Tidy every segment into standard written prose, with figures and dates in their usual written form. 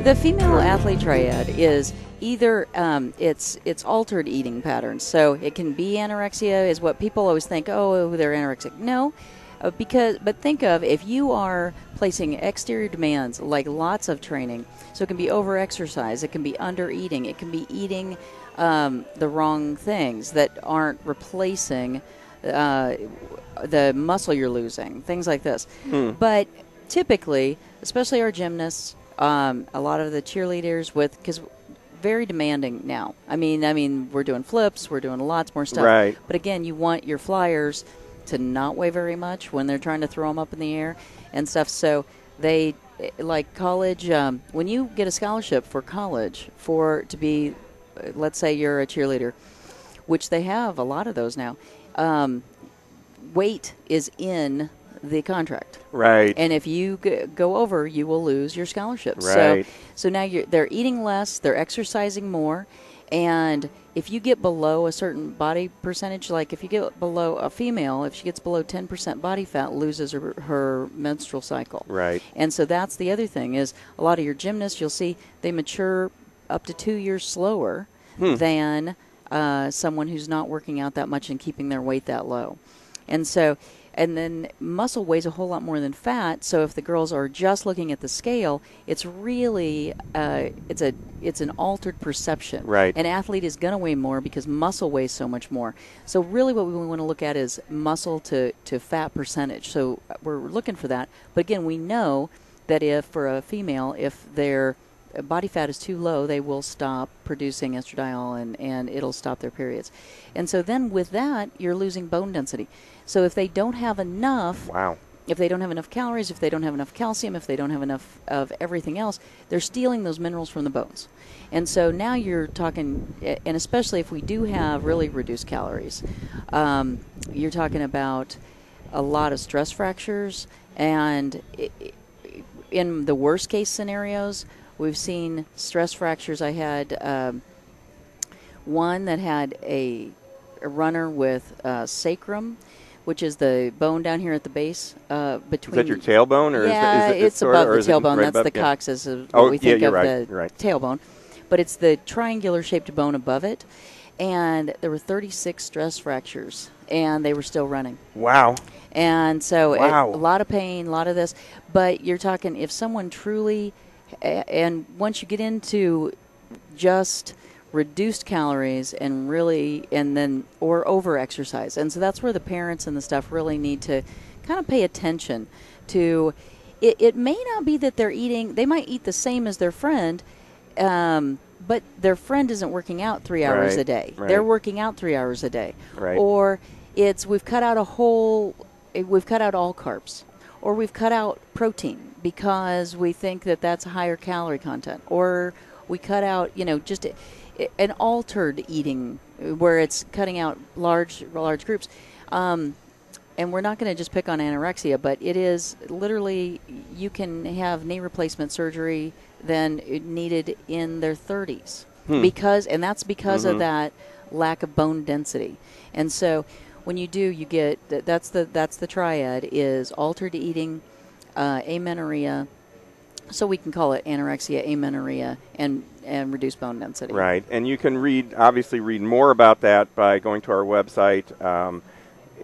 The female athlete triad is either it's altered eating patterns. So it can be anorexia, is what people always think. Oh, they're anorexic. No, but think of if you are placing exterior demands like lots of training. So it can be over exercise, it can be under eating, it can be eating the wrong things that aren't replacing the muscle you're losing, things like this. But typically, especially our gymnasts, a lot of the cheerleaders, because very demanding now. I mean, we're doing flips, we're doing lots more stuff. Right. But again, you want your flyers to not weigh very much when they're trying to throw them up in the air and stuff. So they, like college, when you get a scholarship for college to be, let's say you're a cheerleader, which they have a lot of those now, weight is in the contract. Right. And if you go over, you will lose your scholarship. Right. So now they're eating less, they're exercising more, and if you get below a certain body percentage, like if you get below a female, if she gets below 10% body fat, loses her menstrual cycle. Right. And so that's the other thing is a lot of your gymnasts, you'll see they mature up to 2 years slower than someone who's not working out that much and keeping their weight that low. And then muscle weighs a whole lot more than fat. So if the girls are just looking at the scale, it's really it's an altered perception. Right. An athlete is going to weigh more because muscle weighs so much more. So really, what we want to look at is muscle to fat percentage. So we're looking for that. But again, we know that if for a female, if their body fat is too low, they will stop producing estradiol and it'll stop their periods. And so then with that, you're losing bone density. So if they don't have enough, if they don't have enough calories, if they don't have enough calcium, if they don't have enough of everything else, they're stealing those minerals from the bones. And so now you're talking, and especially if we do have really reduced calories, you're talking about a lot of stress fractures. And in the worst case scenarios, we've seen stress fractures. I had one that had a runner with sacrum, which is the bone down here at the base. Between. Is that your tailbone? Or yeah, is it it's above the tailbone. That's the coccyx of what we think of the tailbone. But it's the triangular-shaped bone above it. And there were 36 stress fractures, and they were still running. Wow. And so a lot of pain, a lot of this. But you're talking if someone truly, and once you get into just reduced calories and then over exercise, and so that's where the parents and the stuff really need to kind of pay attention to. It may not be that they might eat the same as their friend, but their friend isn't working out 3 hours a day. Right. They're working out 3 hours a day. Right. Or we've cut out all carbs, or we've cut out protein because we think that that's a higher calorie content, or we cut out, just an altered eating where it's cutting out large groups. And we're not going to just pick on anorexia, but it is literally you can have knee replacement surgery then needed in their 30s because of that lack of bone density. And so when you do, you get that's the triad is altered eating, amenorrhea. So we can call it anorexia, amenorrhea, and reduced bone density. Right, and you can read more about that by going to our website,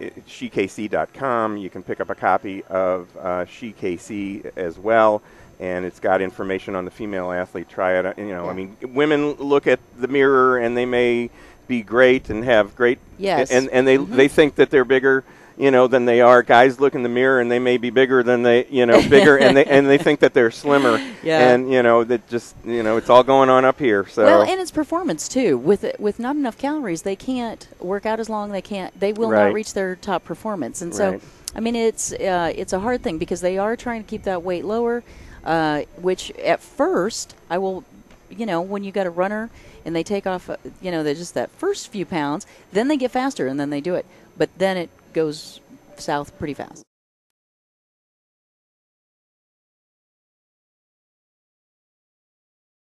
shekc.com. You can pick up a copy of SheKC as well, and it's got information on the female athlete triad. I mean, women look at the mirror and they may be great and have great, and they think that they're bigger, than they are. Guys look in the mirror and they may be bigger than bigger, and they think that they're slimmer. And that just it's all going on up here. So well, and it's performance too. With not enough calories, they can't work out as long. They will not reach their top performance. And so, I mean, it's a hard thing because they are trying to keep that weight lower. Which at first I will, when you got a runner and they take off, they're just that first few pounds, then they get faster and then they do it. But then it goes south pretty fast.